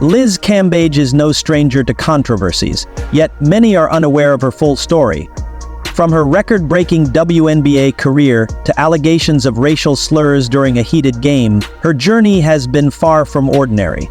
Liz Cambage is no stranger to controversies, yet many are unaware of her full story. From her record-breaking WNBA career to allegations of racial slurs during a heated game, her journey has been far from ordinary.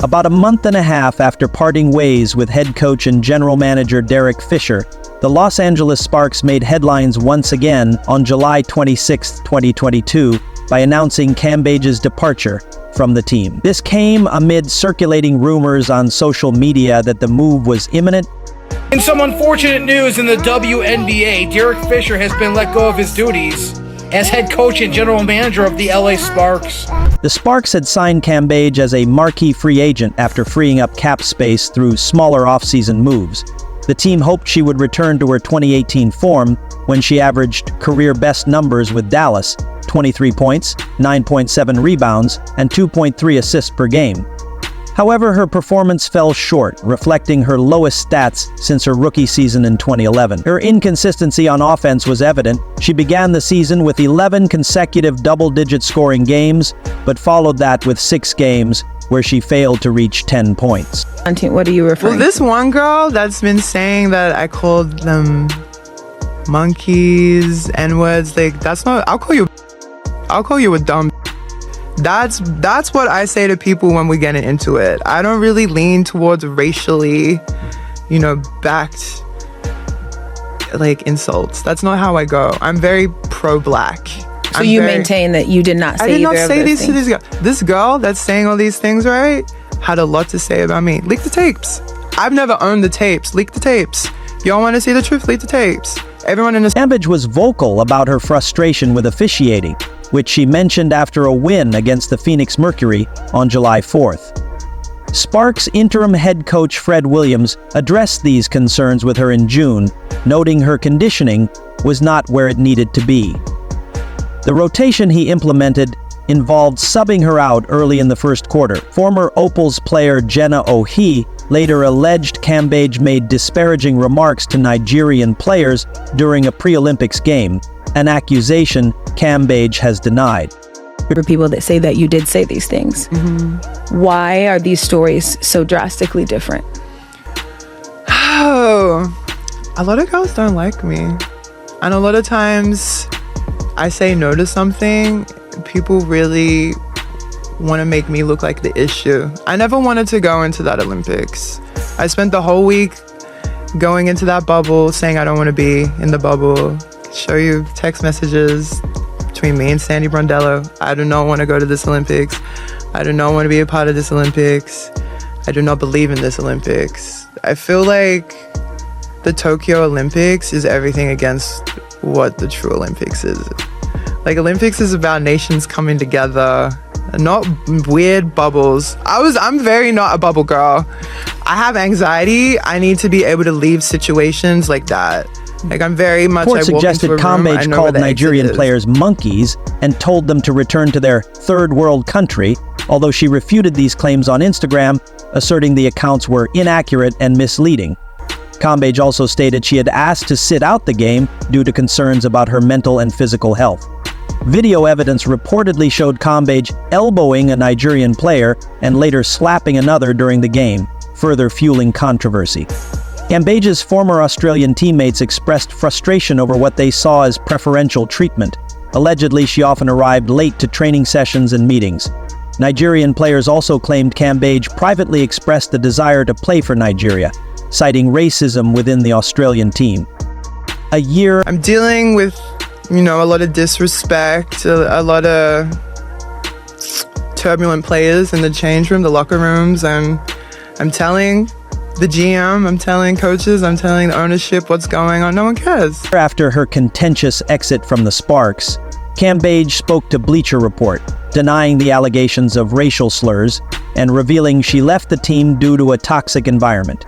About a month and a half after parting ways with head coach and general manager Derek Fisher, the Los Angeles Sparks made headlines once again on July 26, 2022, by announcing Cambage's departure from the team. This came amid circulating rumors on social media that the move was imminent. In some unfortunate news in the WNBA, Derek Fisher has been let go of his duties as head coach and general manager of the LA Sparks. The Sparks had signed Cambage as a marquee free agent after freeing up cap space through smaller offseason moves. The team hoped she would return to her 2018 form when she averaged career-best numbers with Dallas, 23 points, 9.7 rebounds, and 2.3 assists per game. However, her performance fell short, reflecting her lowest stats since her rookie season in 2011. Her inconsistency on offense was evident. She began the season with 11 consecutive double-digit scoring games, but followed that with 6 games where she failed to reach 10 points. What are you referring to? Well, this one girl that's been saying that I called them monkeys, N-words, like, that's not, I'll call you a dumb. That's what I say to people when we get into it. I don't really lean towards racially, backed, like, insults. That's not how I go. I'm very pro-black. So you maintain that you did not say I did not say these things. to this girl. This girl that's saying all these things, right, had a lot to say about me. Leak the tapes. I've never owned the tapes. Leak the tapes. Y'all want to see the truth? Leak the tapes. Everyone in this... Cambage was vocal about her frustration with officiating, which she mentioned after a win against the Phoenix Mercury on July 4th. Sparks interim head coach Fred Williams addressed these concerns with her in June, noting her conditioning was not where it needed to be. The rotation he implemented involved subbing her out early in the first quarter. Former Opals player Jenna Ohi later alleged Cambage made disparaging remarks to Nigerian players during a pre-Olympics game, an accusation Cambage has denied. For people that say that you did say these things, why are these stories so drastically different? Oh, a lot of girls don't like me. And a lot of times I say no to something, people really want to make me look like the issue. I never wanted to go into that Olympics. I spent the whole week going into that bubble saying I don't want to be in the bubble. Show you text messages between me and Sandy Brondello. I do not want to go to this Olympics. I do not want to be a part of this Olympics. I do not believe in this Olympics. I feel like the Tokyo Olympics is everything against what the true Olympics is. Like, Olympics is about nations coming together, not weird bubbles. I'm very not a bubble girl. I have anxiety. I need to be able to leave situations like that. Like, I'm very much... Report suggested Cambage called Nigerian players monkeys and told them to return to their third world country, although she refuted these claims on Instagram, asserting the accounts were inaccurate and misleading. Cambage also stated she had asked to sit out the game due to concerns about her mental and physical health. Video evidence reportedly showed Cambage elbowing a Nigerian player and later slapping another during the game, further fueling controversy. Cambage's former Australian teammates expressed frustration over what they saw as preferential treatment. Allegedly, she often arrived late to training sessions and meetings. Nigerian players also claimed Cambage privately expressed a desire to play for Nigeria, citing racism within the Australian team. I'm dealing with, a lot of disrespect, a lot of turbulent players in the change room, the locker rooms, and I'm telling the GM, I'm telling coaches, I'm telling the ownership what's going on. No one cares. After her contentious exit from the Sparks, Cambage spoke to Bleacher Report, denying the allegations of racial slurs and revealing she left the team due to a toxic environment.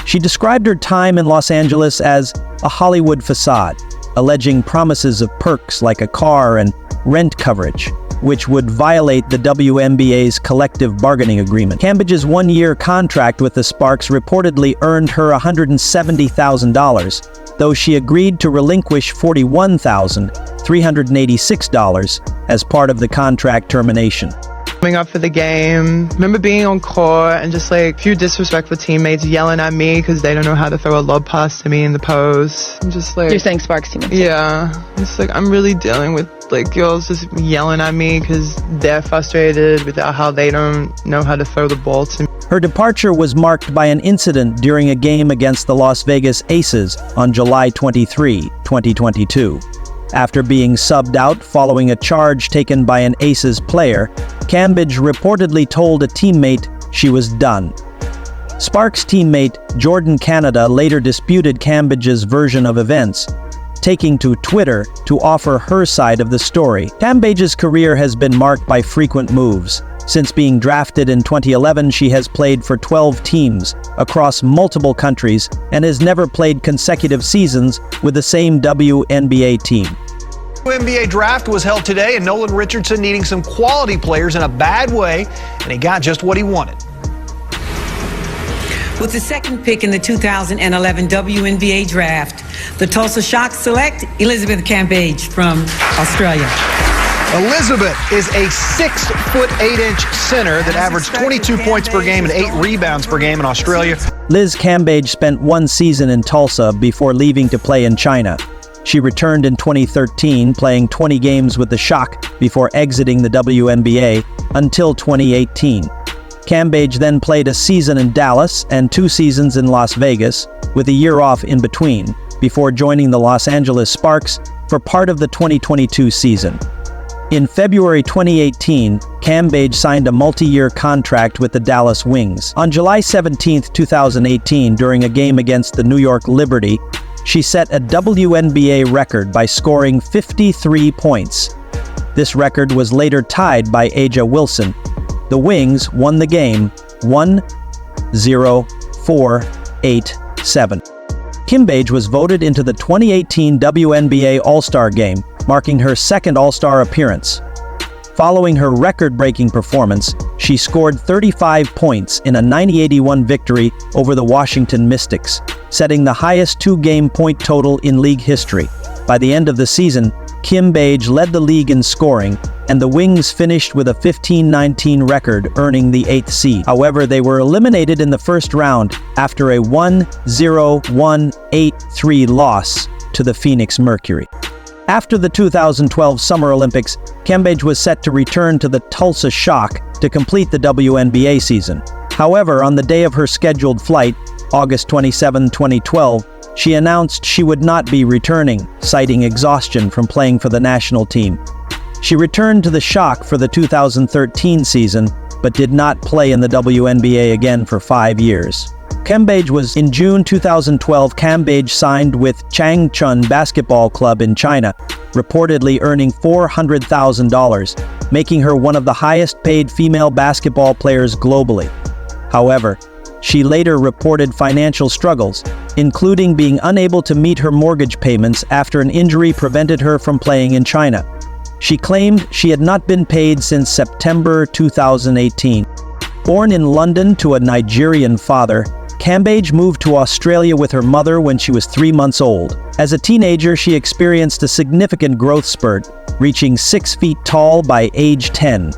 She described her time in Los Angeles as a Hollywood facade, alleging promises of perks like a car and rent coverage, which would violate the WNBA's collective bargaining agreement. Cambage's one-year contract with the Sparks reportedly earned her $170,000, though she agreed to relinquish $41,386 as part of the contract termination. coming up for the game. Remember being on court and just like a few disrespectful teammates yelling at me because they don't know how to throw a lob pass to me in the post. I'm just like... You're saying Sparks teammates? Yeah. It's like I'm really dealing with like girls just yelling at me because they're frustrated with how they don't know how to throw the ball to me. Her departure was marked by an incident during a game against the Las Vegas Aces on July 23, 2022. After being subbed out following a charge taken by an Aces player, Cambage reportedly told a teammate she was done. Sparks' teammate Jordan Canada later disputed Cambage's version of events, taking to Twitter to offer her side of the story. Cambage's career has been marked by frequent moves. Since being drafted in 2011, she has played for 12 teams across multiple countries and has never played consecutive seasons with the same WNBA team. WNBA draft was held today, and Nolan Richardson needing some quality players in a bad way, and he got just what he wanted. With the second pick in the 2011 WNBA draft, the Tulsa Shock select Elizabeth Cambage from Australia. Elizabeth is a 6'8" center that averaged 22 points per game and 8 rebounds per game in Australia. Liz Cambage spent one season in Tulsa before leaving to play in China. She returned in 2013, playing 20 games with the Shock before exiting the WNBA until 2018. Cambage then played a season in Dallas and 2 seasons in Las Vegas, with a year off in between, before joining the Los Angeles Sparks for part of the 2022 season. In February 2018, Cambage signed a multi-year contract with the Dallas Wings. On July 17, 2018, during a game against the New York Liberty, she set a WNBA record by scoring 53 points. This record was later tied by Aja Wilson. The Wings won the game 1-0-4-8-7. Cambage was voted into the 2018 WNBA All-Star Game, marking her second All-Star appearance. Following her record-breaking performance, she scored 35 points in a 90-81 victory over the Washington Mystics, setting the highest 2-game point total in league history. By the end of the season, Cambage led the league in scoring, and the Wings finished with a 15-19 record, earning the 8th seed. However, they were eliminated in the first round after a 1-0-1-8-3 loss to the Phoenix Mercury. After the 2012 Summer Olympics, Cambage was set to return to the Tulsa Shock to complete the WNBA season. However, on the day of her scheduled flight, August 27, 2012, she announced she would not be returning, citing exhaustion from playing for the national team. She returned to the Shock for the 2013 season, but did not play in the WNBA again for 5 years. Cambage was in June 2012. Cambage signed with Changchun Basketball Club in China, reportedly earning $400,000, making her one of the highest-paid female basketball players globally. However, she later reported financial struggles, including being unable to meet her mortgage payments after an injury prevented her from playing in China. She claimed she had not been paid since September 2018. Born in London to a Nigerian father, Cambage moved to Australia with her mother when she was 3 months old. As a teenager, she experienced a significant growth spurt, reaching 6 feet tall by age 10.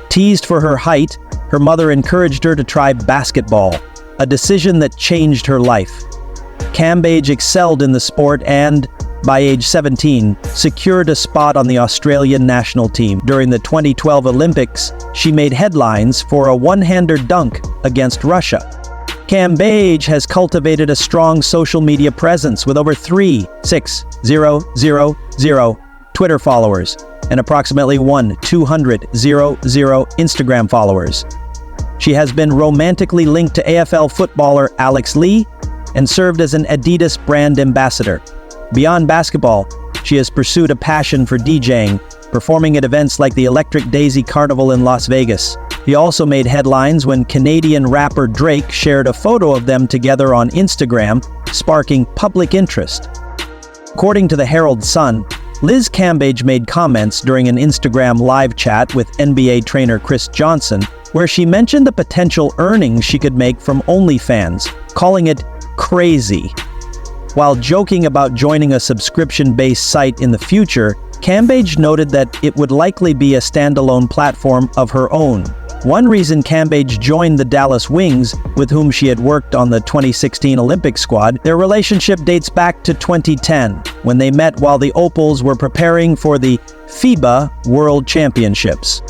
Teased for her height, her mother encouraged her to try basketball, a decision that changed her life. Cambage excelled in the sport and, by age 17, secured a spot on the Australian national team. During the 2012 Olympics, she made headlines for a one-hander dunk against Russia. Cambage has cultivated a strong social media presence with over 3,600 Twitter followers and approximately 1,200 Instagram followers. She has been romantically linked to AFL footballer Alex Lee and served as an Adidas brand ambassador. Beyond basketball, she has pursued a passion for DJing, performing at events like the Electric Daisy Carnival in Las Vegas. He also made headlines when Canadian rapper Drake shared a photo of them together on Instagram, sparking public interest. According to the Herald Sun, Liz Cambage made comments during an Instagram live chat with NBA trainer Chris Johnson, where she mentioned the potential earnings she could make from OnlyFans, calling it crazy. While joking about joining a subscription-based site in the future, Cambage noted that it would likely be a standalone platform of her own. One reason Cambage joined the Dallas Wings, with whom she had worked on the 2016 Olympic squad, their relationship dates back to 2010, when they met while the Opals were preparing for the FIBA World Championships.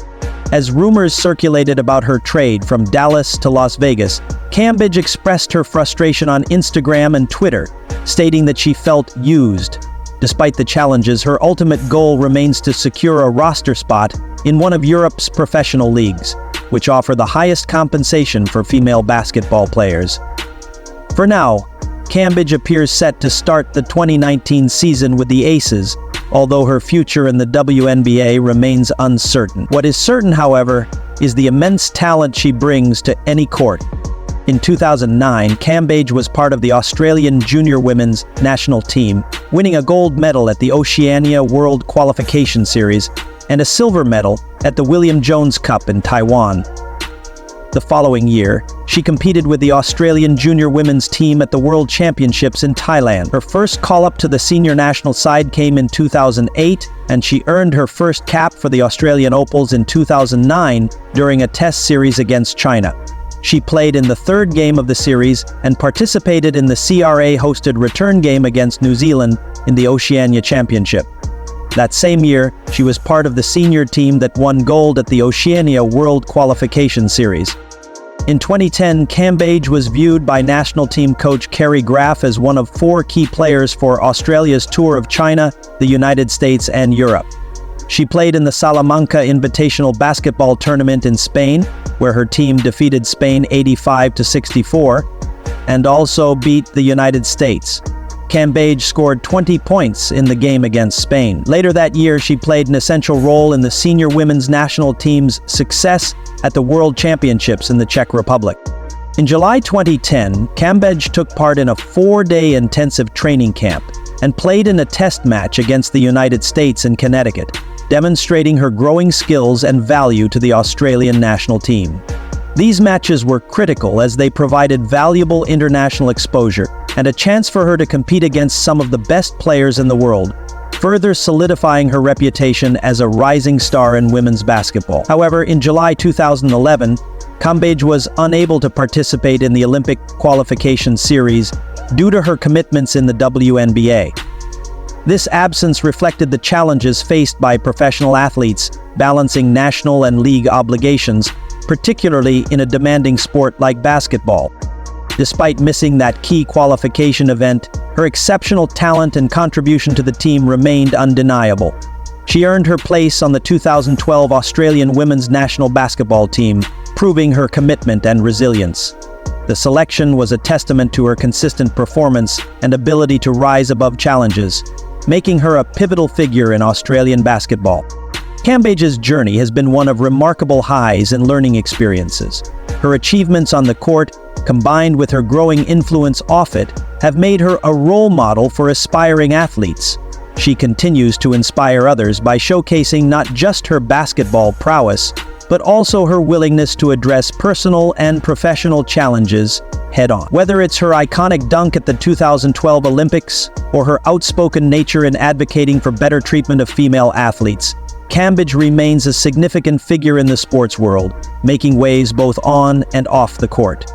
As rumors circulated about her trade from Dallas to Las Vegas, Cambage expressed her frustration on Instagram and Twitter, stating that she felt used. Despite the challenges, her ultimate goal remains to secure a roster spot in one of Europe's professional leagues, which offer the highest compensation for female basketball players. For now, Cambage appears set to start the 2019 season with the Aces, although her future in the WNBA remains uncertain. What is certain, however, is the immense talent she brings to any court. In 2009, Cambage was part of the Australian junior women's national team, winning a gold medal at the Oceania World Qualification Series and a silver medal at the William Jones Cup in Taiwan. The following year, she competed with the Australian junior women's team at the World Championships in Thailand. Her first call-up to the senior national side came in 2008, and she earned her first cap for the Australian Opals in 2009 during a test series against China. She played in the third game of the series and participated in the CRA-hosted return game against New Zealand in the Oceania Championship. That same year, she was part of the senior team that won gold at the Oceania World Qualification Series. In 2010, Cambage was viewed by national team coach Kerry Graf as one of 4 key players for Australia's tour of China, the United States, and Europe. She played in the Salamanca Invitational Basketball Tournament in Spain, where her team defeated Spain 85-64, and also beat the United States. Cambage scored 20 points in the game against Spain. Later that year, she played an essential role in the senior women's national team's success at the World Championships in the Czech Republic. In July 2010, Cambage took part in a 4-day intensive training camp and played in a test match against the United States in Connecticut, demonstrating her growing skills and value to the Australian national team. These matches were critical as they provided valuable international exposure and a chance for her to compete against some of the best players in the world, further solidifying her reputation as a rising star in women's basketball. However, in July 2011, Cambage was unable to participate in the Olympic qualification series due to her commitments in the WNBA. This absence reflected the challenges faced by professional athletes balancing national and league obligations, particularly in a demanding sport like basketball. Despite missing that key qualification event, her exceptional talent and contribution to the team remained undeniable. She earned her place on the 2012 Australian women's national basketball team, proving her commitment and resilience. The selection was a testament to her consistent performance and ability to rise above challenges, making her a pivotal figure in Australian basketball. Cambage's journey has been one of remarkable highs and learning experiences. Her achievements on the court, combined with her growing influence off it, have made her a role model for aspiring athletes. She continues to inspire others by showcasing not just her basketball prowess, but also her willingness to address personal and professional challenges head-on. Whether it's her iconic dunk at the 2012 Olympics or her outspoken nature in advocating for better treatment of female athletes, Cambage remains a significant figure in the sports world, making waves both on and off the court.